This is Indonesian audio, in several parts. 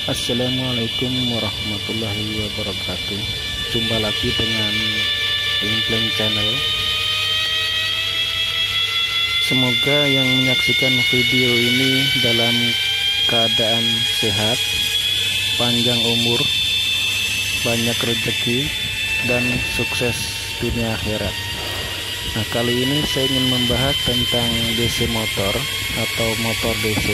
Assalamualaikum warahmatullahi wabarakatuh. Jumpa lagi dengan Pleng Channel. Semoga yang menyaksikan video ini dalam keadaan sehat, panjang umur, banyak rezeki, dan sukses dunia akhirat. Nah, kali ini saya ingin membahas tentang DC motor atau motor DC.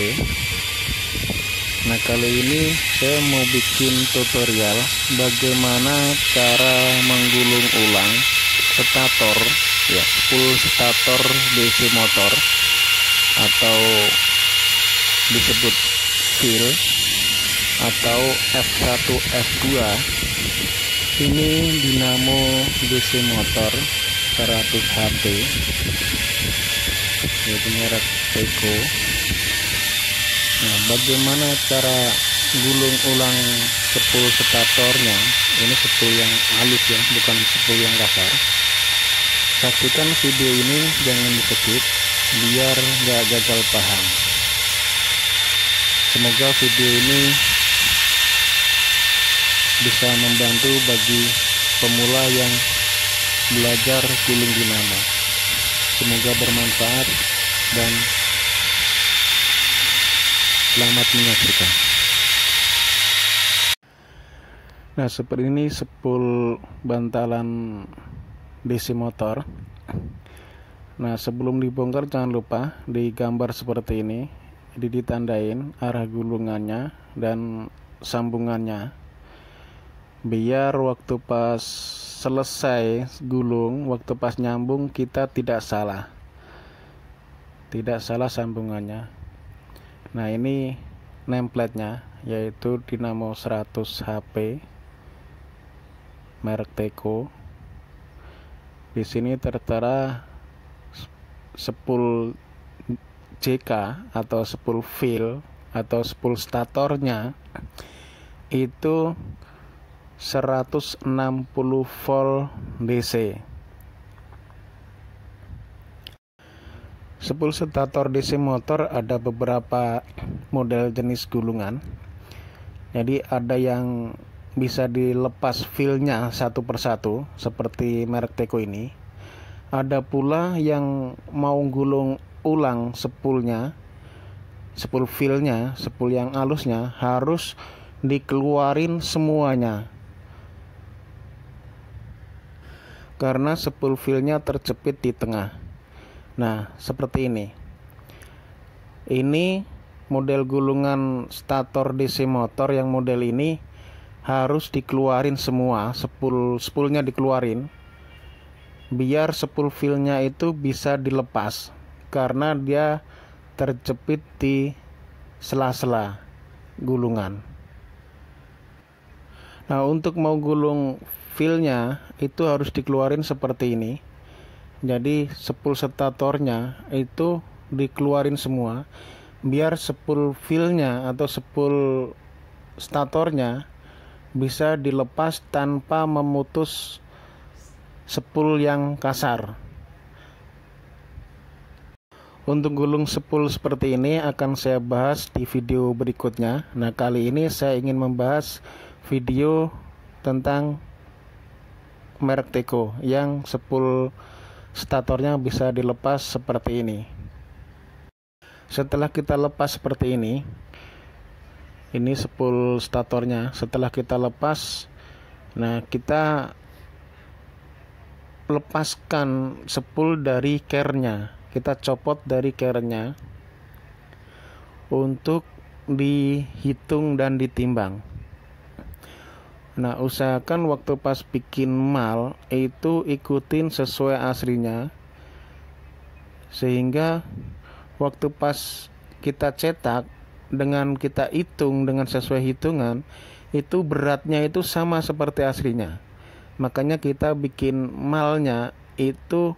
Nah, kali ini saya mau bikin tutorial bagaimana cara menggulung ulang stator, ya, full stator DC motor atau disebut fill atau F1 F2. Ini dinamo DC motor 100 HP, yaitu merek Teco. Nah, bagaimana cara gulung ulang spool statornya? Ini spool yang halus ya, bukan spool yang kasar. Saksikan video ini, jangan di skip biar nggak gagal paham. Semoga video ini bisa membantu bagi pemula yang belajar gulung dinamo. Semoga bermanfaat dan selamat menyaksikan. Nah, seperti ini spool bantalan DC motor. Nah, sebelum dibongkar jangan lupa digambar seperti ini, ditandain arah gulungannya dan sambungannya, biar waktu pas selesai gulung, waktu pas nyambung kita tidak salah sambungannya. Nah, ini nameplate-nya yaitu dinamo 100 HP merek Teco. Di sini tertera spool JK atau spool fill atau spool statornya itu 160 volt DC. Spool stator DC motor ada beberapa model jenis gulungan. Jadi ada yang bisa dilepas fillnya satu persatu seperti merek Teco ini. Ada pula yang mau gulung ulang spoolnya, spool fillnya, spool yang halusnya harus dikeluarin semuanya, karena spool fillnya terjepit di tengah. Nah, seperti ini. Ini model gulungan stator DC motor yang model ini harus dikeluarin semua, spoolnya dikeluarin, biar spool fillnya itu bisa dilepas karena dia terjepit di sela-sela gulungan. Nah, untuk mau gulung fillnya itu harus dikeluarin seperti ini. Jadi spool statornya itu dikeluarin semua biar spool fillnya atau spool statornya bisa dilepas tanpa memutus spool yang kasar. Untuk gulung spool seperti ini akan saya bahas di video berikutnya. Nah, kali ini saya ingin membahas video tentang merek Teco yang spool statornya bisa dilepas seperti ini. Setelah kita lepas seperti ini spool statornya. Setelah kita lepas, nah, kita lepaskan spool dari care-nya. Kita copot dari care-nya untuk dihitung dan ditimbang. Nah, usahakan waktu pas bikin mal itu ikutin sesuai aslinya, sehingga waktu pas kita cetak dengan kita hitung dengan sesuai hitungan itu beratnya itu sama seperti aslinya. Makanya kita bikin malnya itu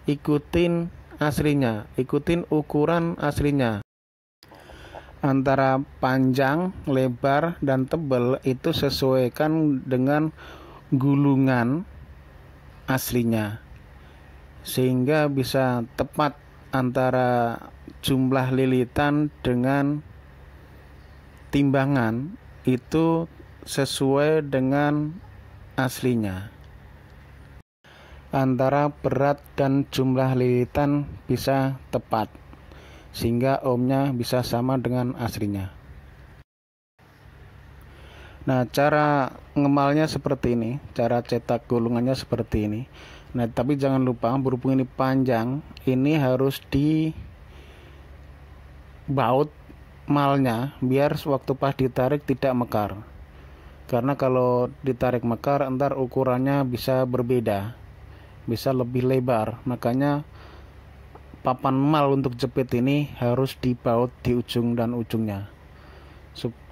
ikutin aslinya, ikutin ukuran aslinya. Antara panjang, lebar, dan tebal itu sesuaikan dengan gulungan aslinya, sehingga bisa tepat antara jumlah lilitan dengan timbangan itu sesuai dengan aslinya. Antara berat dan jumlah lilitan bisa tepat, sehingga ohmnya bisa sama dengan aslinya. Nah, cara ngemalnya seperti ini, cara cetak gulungannya seperti ini. Nah, tapi jangan lupa berhubung ini panjang, ini harus dibaut malnya biar waktu pas ditarik tidak mekar. Karena kalau ditarik mekar, ntar ukurannya bisa berbeda, bisa lebih lebar. Makanya papan mal untuk jepit ini harus dibaut di ujung dan ujungnya,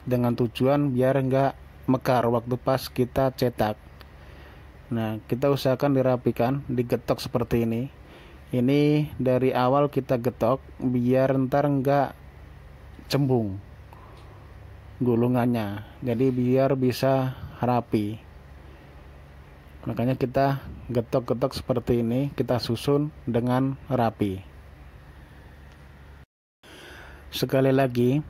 dengan tujuan biar enggak mekar waktu pas kita cetak. Nah, kita usahakan dirapikan, digetok seperti ini. Ini dari awal kita getok biar ntar enggak cembung gulungannya, jadi biar bisa rapi. Makanya kita getok-getok seperti ini, kita susun dengan rapi. Sekali lagi,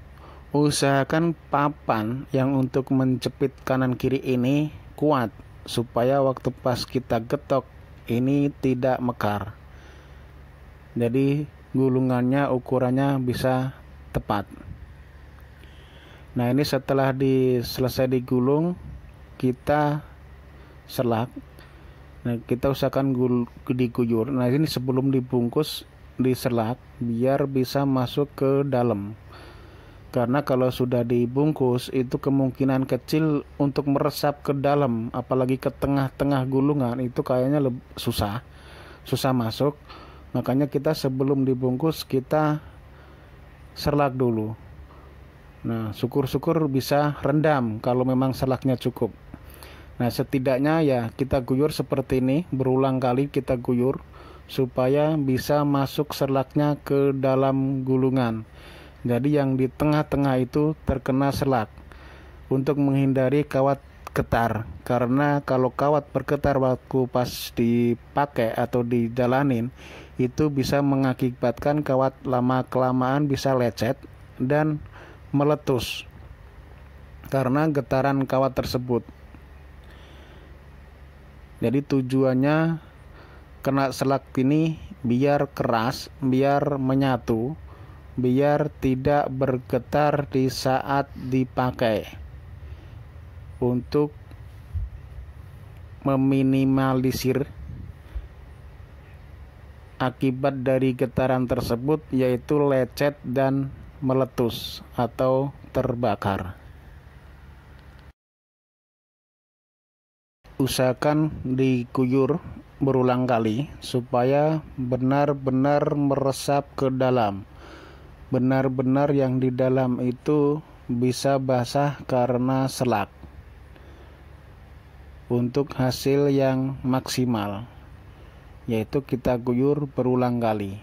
usahakan papan yang untuk menjepit kanan kiri ini kuat, supaya waktu pas kita getok ini tidak mekar. Jadi gulungannya ukurannya bisa tepat. Nah, ini setelah selesai digulung, kita selak. Nah, kita usahakan diguyur. Nah, ini sebelum dibungkus diselak biar bisa masuk ke dalam. Karena kalau sudah dibungkus itu kemungkinan kecil untuk meresap ke dalam, apalagi ke tengah-tengah gulungan itu kayaknya susah masuk. Makanya kita sebelum dibungkus kita selak dulu. Nah, syukur-syukur bisa rendam kalau memang selaknya cukup. Nah, setidaknya ya kita guyur seperti ini, berulang kali kita guyur supaya bisa masuk selaknya ke dalam gulungan. Jadi yang di tengah-tengah itu terkena selak untuk menghindari kawat getar. Karena kalau kawat bergetar waktu pas dipakai atau dijalanin, itu bisa mengakibatkan kawat lama-kelamaan bisa lecet dan meletus karena getaran kawat tersebut. Jadi tujuannya kena selak ini biar keras, biar menyatu, biar tidak bergetar di saat dipakai, untuk meminimalisir akibat dari getaran tersebut, yaitu lecet dan meletus atau terbakar. Usahakan diguyur berulang kali supaya benar-benar meresap ke dalam. Benar-benar yang di dalam itu bisa basah karena selak. Untuk hasil yang maksimal, yaitu kita guyur berulang kali.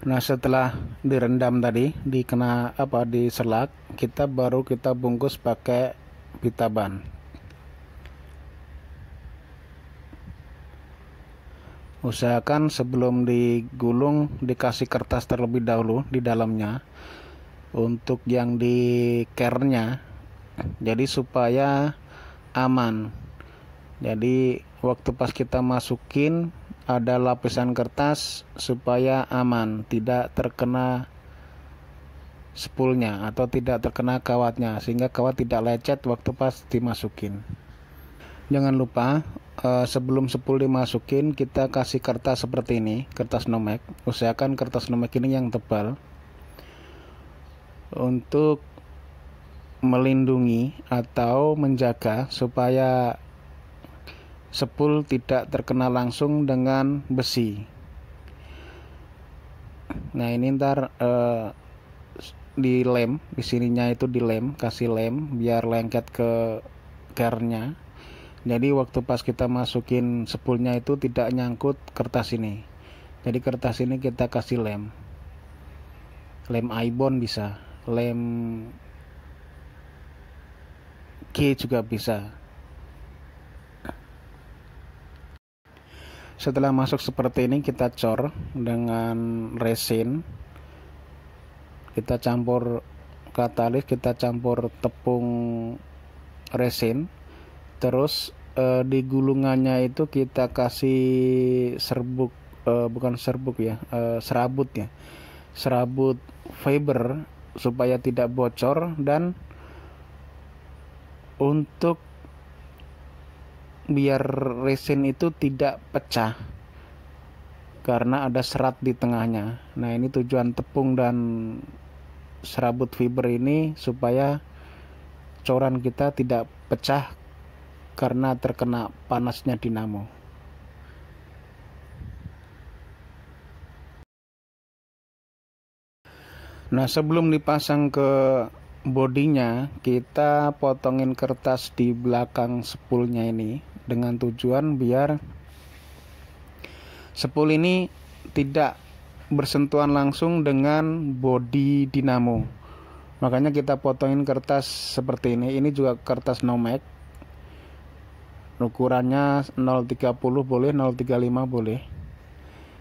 Nah, setelah direndam tadi, diselak, kita bungkus pakai pita ban. Usahakan sebelum digulung dikasih kertas terlebih dahulu di dalamnya untuk yang di care-nya, jadi supaya aman. Jadi waktu pas kita masukin ada lapisan kertas supaya aman, tidak terkena spoolnya atau tidak terkena kawatnya, sehingga kawat tidak lecet waktu pas dimasukin. Jangan lupa sebelum spool dimasukin kita kasih kertas seperti ini, kertas nomek. Usahakan kertas nomek ini yang tebal untuk melindungi atau menjaga supaya spool tidak terkena langsung dengan besi. Nah, ini ntar dilem, di sininya itu dilem, kasih lem biar lengket ke care-nya. Jadi waktu pas kita masukin spoolnya itu tidak nyangkut kertas ini. Jadi kertas ini kita kasih lem ibon bisa, lem G juga bisa. Setelah masuk seperti ini kita cor dengan resin kita campur katalis, kita campur tepung resin, terus di gulungannya itu kita kasih serbuk, bukan serbuk ya, serabut ya, serabut fiber supaya tidak bocor, dan untuk biar resin itu tidak pecah karena ada serat di tengahnya. Nah, ini tujuan tepung dan serabut fiber ini supaya coran kita tidak pecah karena terkena panasnya dinamo. Nah, sebelum dipasang ke bodinya, kita potongin kertas di belakang spoolnya ini dengan tujuan biar spool ini tidak bersentuhan langsung dengan bodi dinamo. Makanya kita potongin kertas seperti ini. Ini juga kertas Nomex. Ukurannya 0,30 boleh, 0,35 boleh.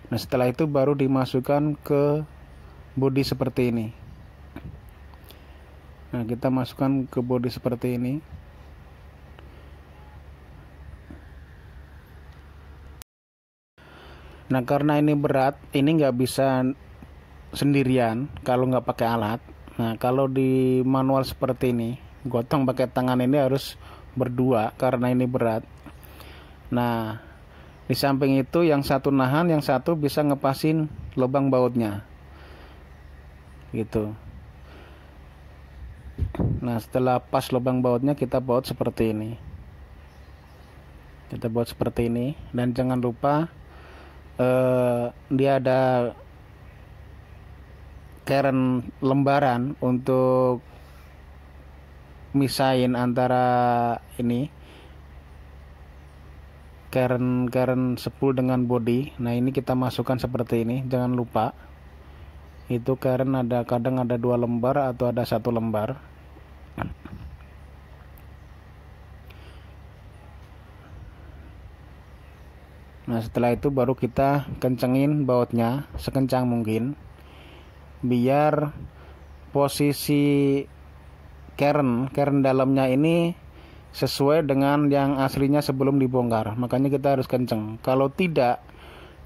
Nah, setelah itu baru dimasukkan ke bodi seperti ini. Nah, kita masukkan ke bodi seperti ini. Nah, karena ini berat, ini nggak bisa sendirian kalau nggak pakai alat. Nah, kalau di manual seperti ini, gotong pakai tangan ini harus berdua karena ini berat. Nah, di samping itu yang satu nahan, yang satu bisa ngepasin lubang bautnya gitu. Nah, setelah pas lubang bautnya, kita baut seperti ini. Kita baut seperti ini, dan jangan lupa dia ada keren lembaran untuk misahin antara ini keren spool dengan body. Nah, ini kita masukkan seperti ini, jangan lupa. Itu keren kadang ada 2 lembar atau ada 1 lembar. Nah, setelah itu baru kita kencengin bautnya sekencang mungkin biar posisi keren dalamnya ini sesuai dengan yang aslinya sebelum dibongkar. Makanya kita harus kenceng. Kalau tidak,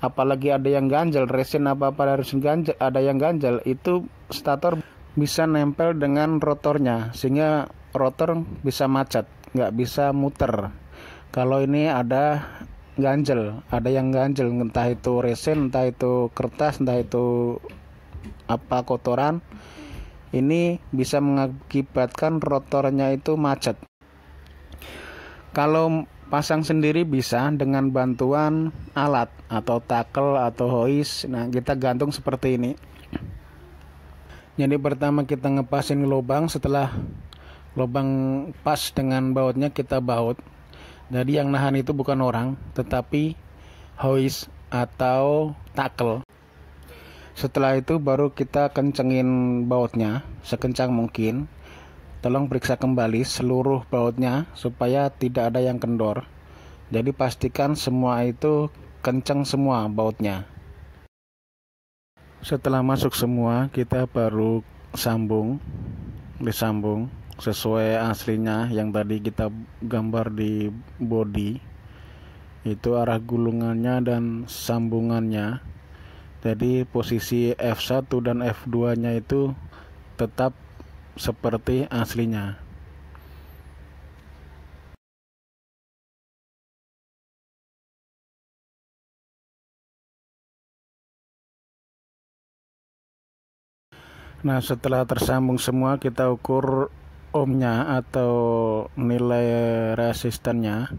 apalagi ada yang ganjel, resin apa-apa harus ganjel, ada yang ganjel, itu stator bisa nempel dengan rotornya sehingga rotor bisa macet, nggak bisa muter. Kalau ini ada ganjel, ada yang ganjel, entah itu resin, entah itu kertas, entah itu apa kotoran, ini bisa mengakibatkan rotornya itu macet. Kalau pasang sendiri bisa dengan bantuan alat atau tackle atau hoist. Nah, kita gantung seperti ini. Jadi pertama kita ngepasin lubang, setelah lubang pas dengan bautnya kita baut. Jadi yang nahan itu bukan orang, tetapi hoist atau tackle. Setelah itu baru kita kencengin bautnya sekencang mungkin. Tolong periksa kembali seluruh bautnya supaya tidak ada yang kendor. Jadi pastikan semua itu kencang semua bautnya. Setelah masuk semua, kita baru disambung sesuai aslinya yang tadi kita gambar di body. Itu arah gulungannya dan sambungannya. Jadi posisi F1 dan F2 nya itu tetap seperti aslinya. Nah, setelah tersambung semua, kita ukur ohmnya atau nilai resistannya.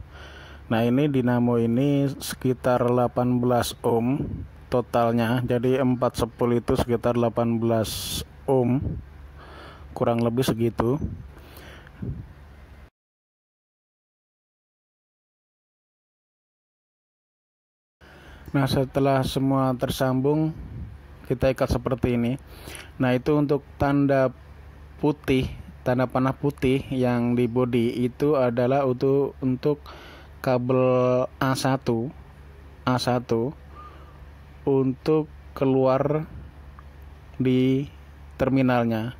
Nah, ini dinamo ini sekitar 18 ohm totalnya. Jadi 4 spool itu sekitar 18 ohm, kurang lebih segitu. Nah, setelah semua tersambung, kita ikat seperti ini. Nah, itu untuk tanda panah putih yang di body itu adalah untuk kabel A1 untuk keluar di terminalnya.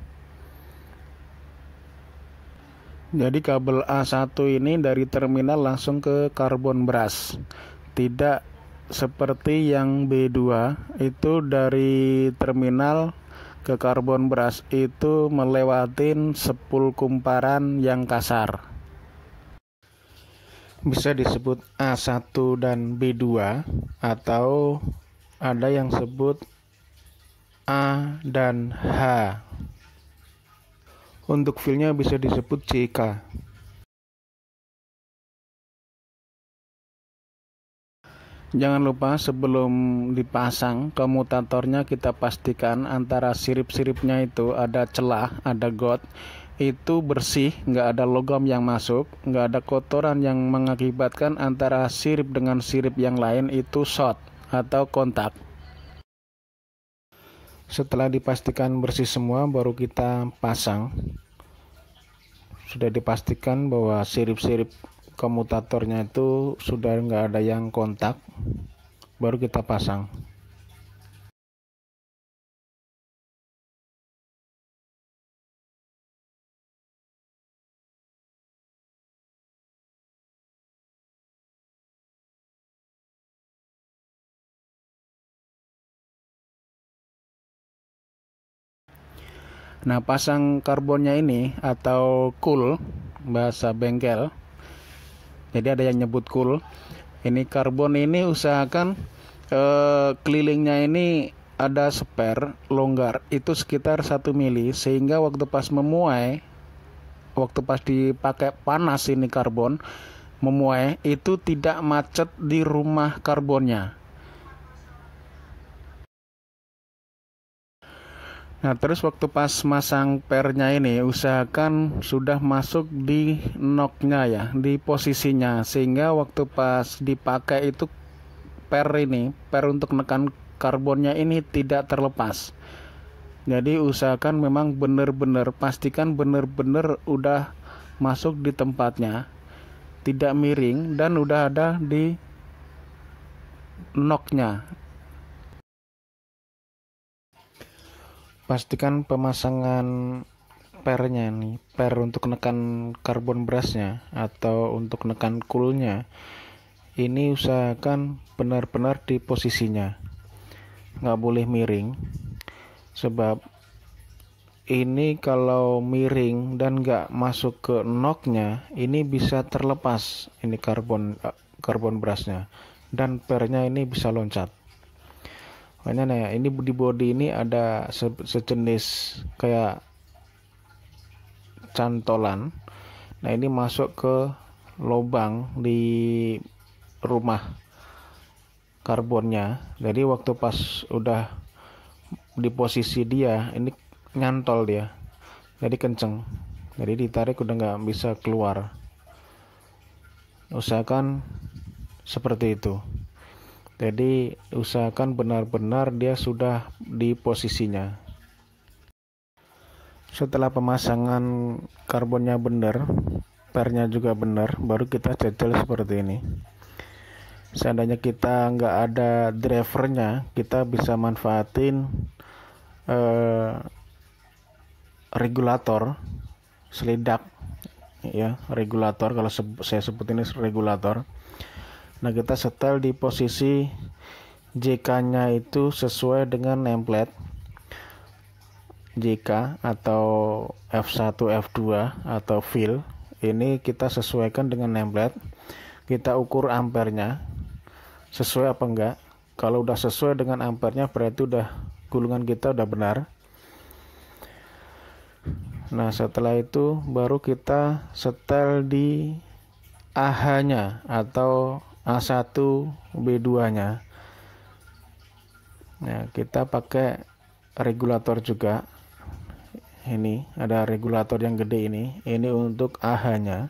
Jadi kabel A1 ini dari terminal langsung ke karbon brush. Tidak seperti yang B2 itu dari terminal ke karbon brush itu melewatin sepul kumparan yang kasar. Bisa disebut A1 dan B2 atau ada yang sebut A dan H. Untuk filenya bisa disebut CK. Jangan lupa sebelum dipasang komutatornya kita pastikan antara sirip-siripnya itu ada celah, ada got, itu bersih, nggak ada logam yang masuk, nggak ada kotoran yang mengakibatkan antara sirip dengan sirip yang lain itu short atau kontak. Setelah dipastikan bersih semua baru kita pasang. Sudah dipastikan bahwa sirip-sirip komutatornya itu sudah nggak ada yang kontak, baru kita pasang. Nah, pasang karbonnya ini atau cool bahasa bengkel. Jadi ada yang nyebut cool. Ini karbon ini usahakan kelilingnya ini ada spare longgar itu sekitar 1 mili sehingga waktu pas memuai, waktu pas dipakai panas ini karbon memuai itu tidak macet di rumah karbonnya. Nah, terus waktu pas masang pernya ini usahakan sudah masuk di knocknya ya, di posisinya, sehingga waktu pas dipakai itu per untuk menekan karbonnya ini tidak terlepas. Jadi usahakan memang benar-benar pastikan benar-benar udah masuk di tempatnya, tidak miring dan udah ada di knocknya. Pastikan pemasangan pernya nih, per untuk menekan karbon brushnya atau untuk menekan coolnya, ini usahakan benar-benar di posisinya, nggak boleh miring, sebab ini kalau miring dan nggak masuk ke knocknya, ini bisa terlepas ini karbon brushnya dan pernya ini bisa loncat. Makanya nah, ini di body ini ada sejenis kayak cantolan. Nah, ini masuk ke lubang di rumah karbonnya. Jadi waktu pas udah di posisi dia, ini nyantol dia. Jadi kenceng. Jadi ditarik udah nggak bisa keluar. Usahakan seperti itu. Jadi usahakan benar-benar dia sudah di posisinya. Setelah pemasangan karbonnya benar, pernya juga benar, baru kita cecil seperti ini. Seandainya kita nggak ada drivernya, kita bisa manfaatin regulator selidak ya, regulator, kalau saya sebut ini regulator. Nah, kita setel di posisi JK-nya itu sesuai dengan nameplate JK atau F1, F2 atau fill. Ini kita sesuaikan dengan nameplate. Kita ukur ampernya sesuai apa enggak. Kalau udah sesuai dengan ampernya berarti udah gulungan kita udah benar. Nah, setelah itu baru kita setel di AH-nya atau A1 B2-nya. Nah, kita pakai regulator juga. Ini ada regulator yang gede ini. Ini untuk AH-nya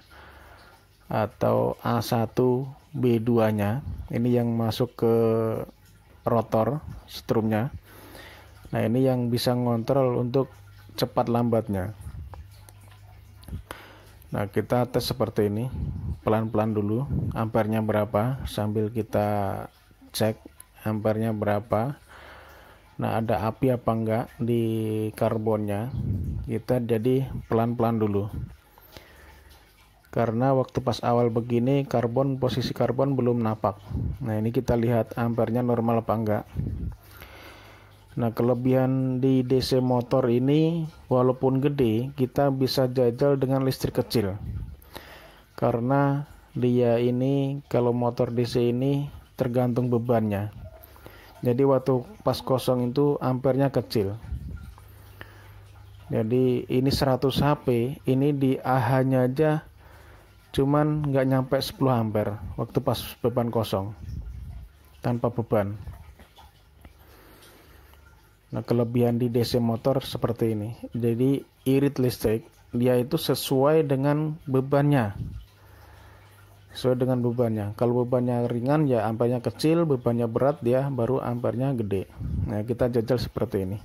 atau A1 B2-nya. Ini yang masuk ke rotor strumnya. Nah, ini yang bisa ngontrol untuk cepat lambatnya. Nah, kita tes seperti ini, pelan-pelan dulu, ampernya berapa, sambil kita cek ampernya berapa. Nah, ada api apa enggak di karbonnya, kita jadi pelan-pelan dulu. Karena waktu pas awal begini posisi karbon belum napak. Nah, ini kita lihat ampernya normal apa enggak. Nah, kelebihan di DC motor ini walaupun gede, kita bisa jajal dengan listrik kecil. Karena dia ini, kalau motor DC ini tergantung bebannya. Jadi waktu pas kosong itu ampernya kecil. Jadi ini 100 HP, ini di AH-nya aja cuman nggak nyampe 10 ampere waktu pas beban kosong, tanpa beban. Nah, kelebihan di DC motor seperti ini. Jadi irit listrik, dia itu sesuai dengan bebannya. Kalau bebannya ringan ya ampernya kecil, bebannya berat dia baru ampernya gede. Nah, kita jajal seperti ini.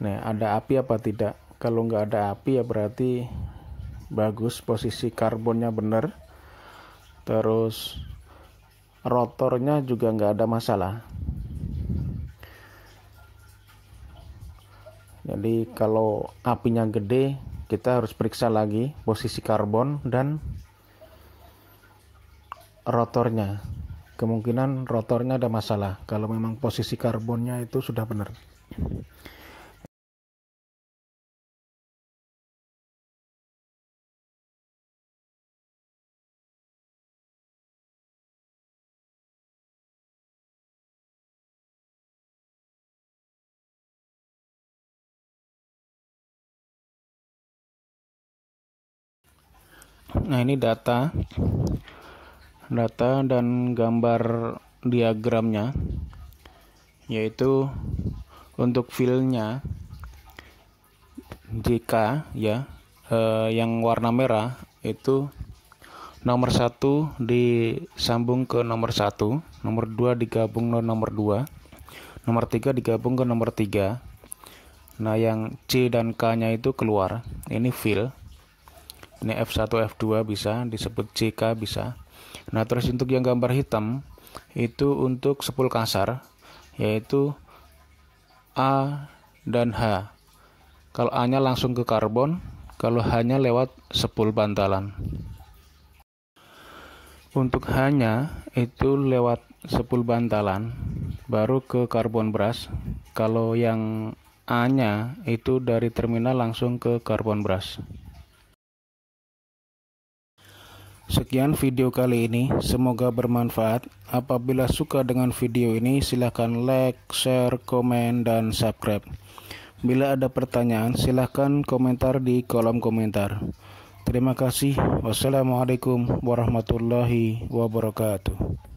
Nah, ada api apa tidak? Kalau nggak ada api ya berarti bagus, posisi karbonnya benar. Terus rotornya juga nggak ada masalah. Jadi kalau apinya gede, kita harus periksa lagi posisi karbon dan rotornya. Kemungkinan rotornya ada masalah kalau memang posisi karbonnya itu sudah benar. Nah, ini data dan gambar diagramnya, yaitu untuk filenya JK ya, yang warna merah itu nomor 1 disambung ke nomor 1, nomor 2 digabung ke nomor 2, nomor 3 digabung ke nomor 3. Nah, yang C dan K nya itu keluar. Ini fil. Ini F1 F2 bisa disebut JK bisa. Nah, terus untuk yang gambar hitam itu untuk sepul kasar, yaitu A dan H. Kalau A-nya langsung ke karbon, kalau H-nya lewat sepul bantalan. Untuk H-nya itu lewat sepul bantalan, baru ke karbon brush. Kalau yang A-nya itu dari terminal langsung ke karbon brush. Sekian video kali ini, semoga bermanfaat. Apabila suka dengan video ini, silahkan like, share, komen, dan subscribe. Bila ada pertanyaan, silahkan komentar di kolom komentar. Terima kasih. Wassalamualaikum warahmatullahi wabarakatuh.